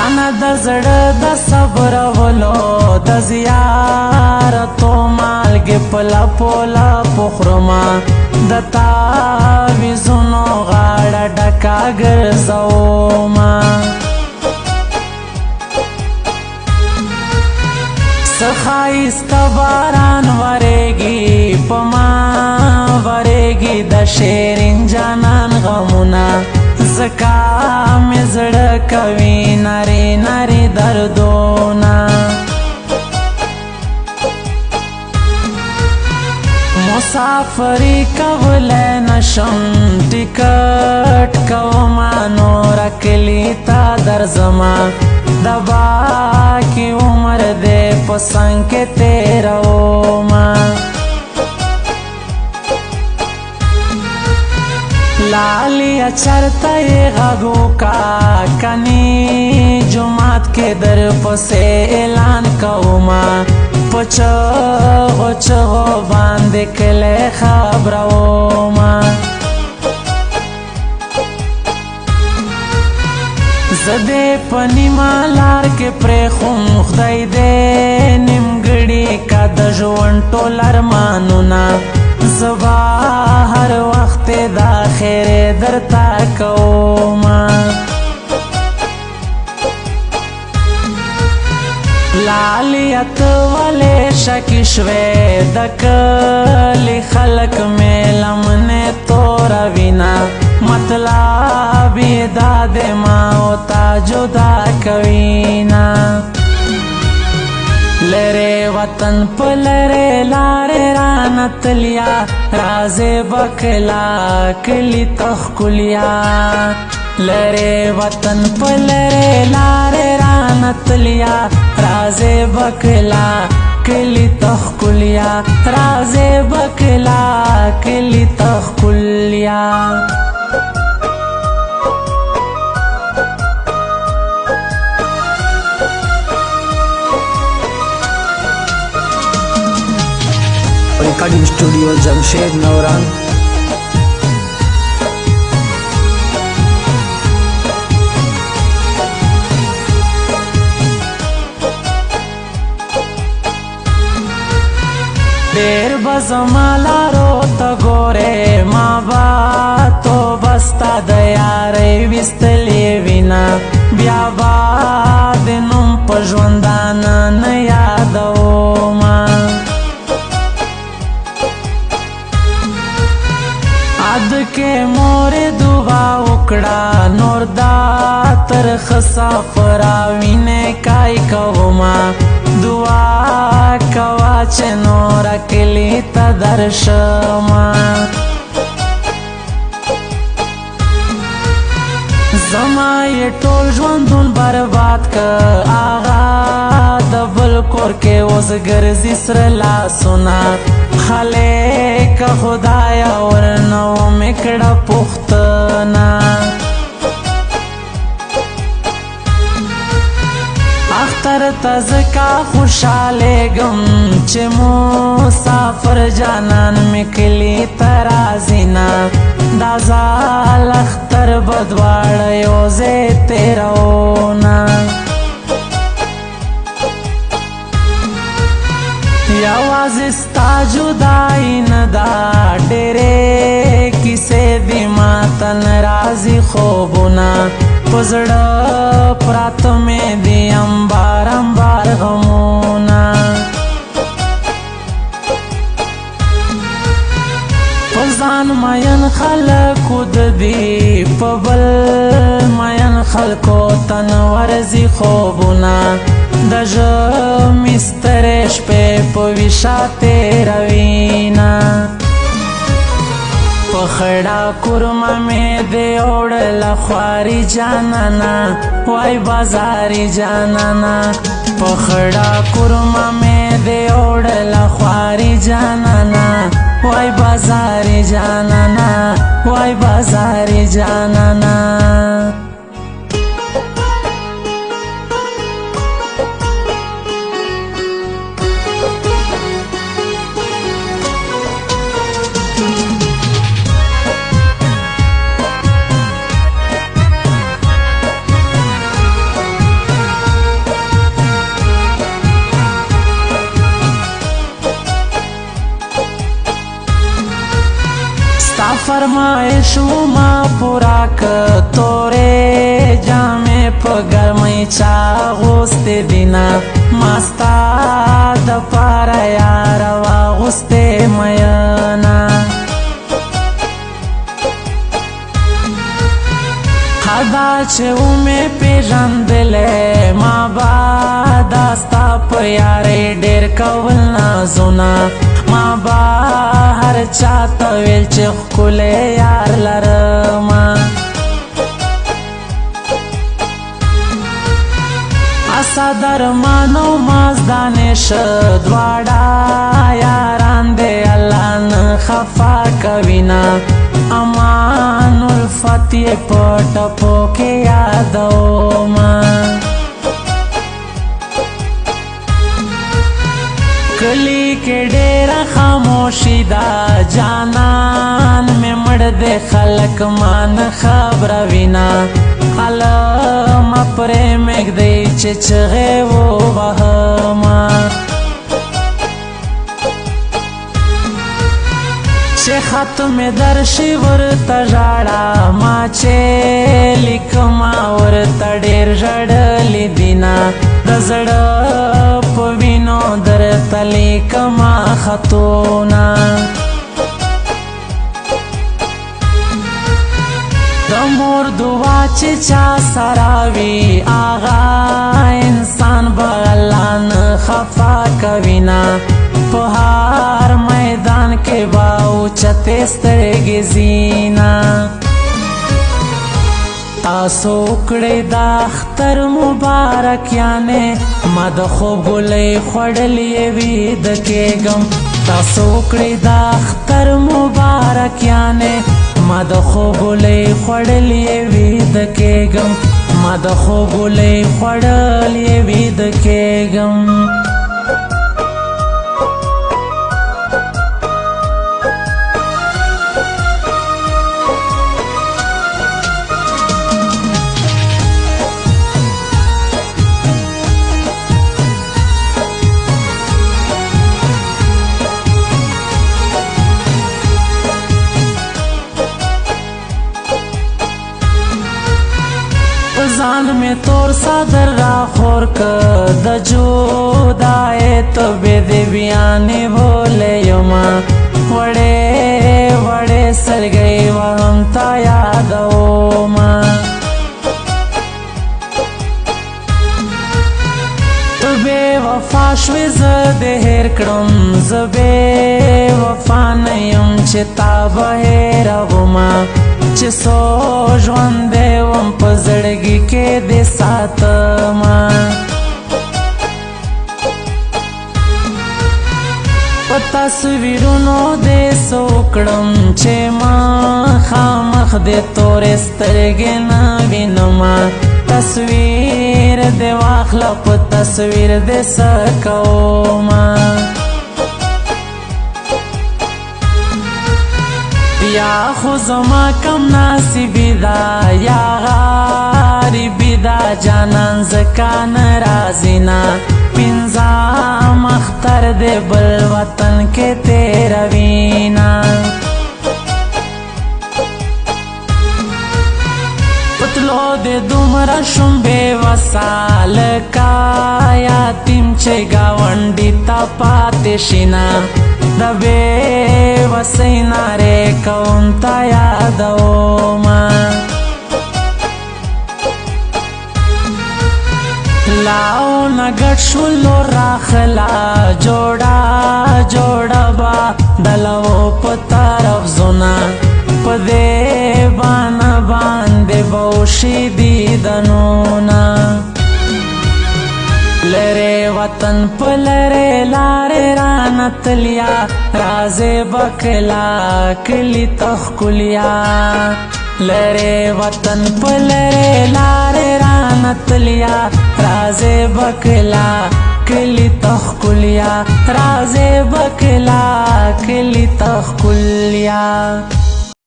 رانه د زړه د صبرولو د زیارتو مالګې په لپو لپو خورما د تعویذونو غاړه ډکه ګرځوما څه ښایسته باران ورېږي په ما ورېږي د شیرین جانان غمونه ځکه مې زړه کوي نري نري دردونه مسافري کولی نشم ټکټ کومه نوره کلي ته درځمه د باقي عمر دې په څنګ کې تېرومه لالیه چرته یې غږ وکړه کني جومات کې درپسې اعلان کومه په چغو چغو باندې کلی خبرومه زه دې په نیمه لار کې پرېښوم خدای دې نیمګړي که د ژوند ټول ارمانونه زه به هر وخت دا خیرې درته کومه لالیه ته ولې شکې شوې د کلي خلک مې لمنې توره وینه مطلب یې دا دی ما او تا جدا کوینه لرې وطن په لرې لارې رانه تلیا رازې به کله کلي ته ښکلیا لرې وطن په لرې لارې رانه تلیا رازې به کله کلي ته ښکلیا رازې به کله کلي ته ښکلیا recording studio Jamshed नौरान ډېر به زما لارو ته ګورې ما به توبه ستا د یارۍ ویستلې وینه بیا به د نوم په ژوندانه نه یادومه عد کې مورې دعا وکړه نور دا ترخه سفر وینې کای کومه دعا کوه چې نوره کلي ته درشمه زما یې ټول ژوندون برباد که آغا د بل کور کې اوس ګرځي سره لاسونه خلک خدایه ورنه ومې کړه پوښتنه اختر ته ځکه خوشحالېږم چې مسافر جانان مې کلي ته راځي نه دا ځل اختر به دواړه یو ځای تېروونه یوازې ستا جدایي نه ده ډېرې کیسې دي ماته نه راځي خوبونه په زړه پراته مې دي امبار امبار غمونه په ځان مین خلکو د دې په بل مین خلکو تن ورځي خوبونه د ژمي سترې شپې په ویښه تېروینه په خړه کورمه مې دې وړله خواري جانانه وای بازاري جانانه په خړه کورمه مې دې وړله خواري جانانه وای بازاري جانانه وای بازاري جانانه فرمایش ما پورا که تورې جامې په ګرمۍ چا غوستې دینا ماستا د پاره یار واغوستې مینا خدا چې ومې پیژندلې ما با داستا په یارې ډېر کول نازونه ما با هر چاته ویل چې ښکلی یار لرمه اسا درمانو مازدانش دواړه یاران دې الله نه خفا کوینا امان الفت یې په ټپو کې یادومه کلی کې ډېره خاموشي ده جانان مې مړ دې خلک ما نه خبروینا قلم پرې مږدی چې چغې ووهمه چې خط مې درشي ورته ژاړه ما چې لیکمه ورته ډېر ژړلي دینه د زړه په وینو درته لیکمه خطونه د مور دعا چې چا سره وي هغه انسان به الله نه خفا کوینا په هر میدان کې به اوچتې سترګې زینا تاسو کړئ د اختر مبارک یانې ما د خوب ګلۍ خوړلې ویده کېږم تاسو کړئ د اختر مبارک یانې ما د خوب ګلۍ خوړلې ویده کېږم ما د خوب ګلۍ خوړلې ویده کېږم ځان مې تور صدر را خور که د جدای تبې دې بیانې بولې یما وړې وړې سرګۍ وهم تا یادومه ته بې وفا شوې زه دې هېر کړم زه بې وفا نه یم چې تا به هېرومه چې څو ژوندی وم په زړګي کې دې ساتمه په تصویرونو دې څه وکړم چې مخامخ دې تورې سترګې نه وینمه تصویر دې واخله په تصویر دې څه کومه یا خو زما کم نصیبی دا یا غریبی دا جانان زکا نرازینا پنځم اختر دې بل وطن کې تیروینا پتلو دې دومره شوم بې وسه لکه یتیم چې ګاونډي ته پاتې شینه د بې وسۍ نارې کوم تا یادومه لاونه ګډ شولو راخلا جوړه جوړه به د لو په طرف زونه په دې بانه باندې به وشي دیدنونه لره وطن په لره لارې رانه تلیا رازې بکلا کلی تخکلیا لره وطن په لره لارې رانه تلیا رازې بکلا کلی تخکلیا رازې بکلا کلی تخکلیا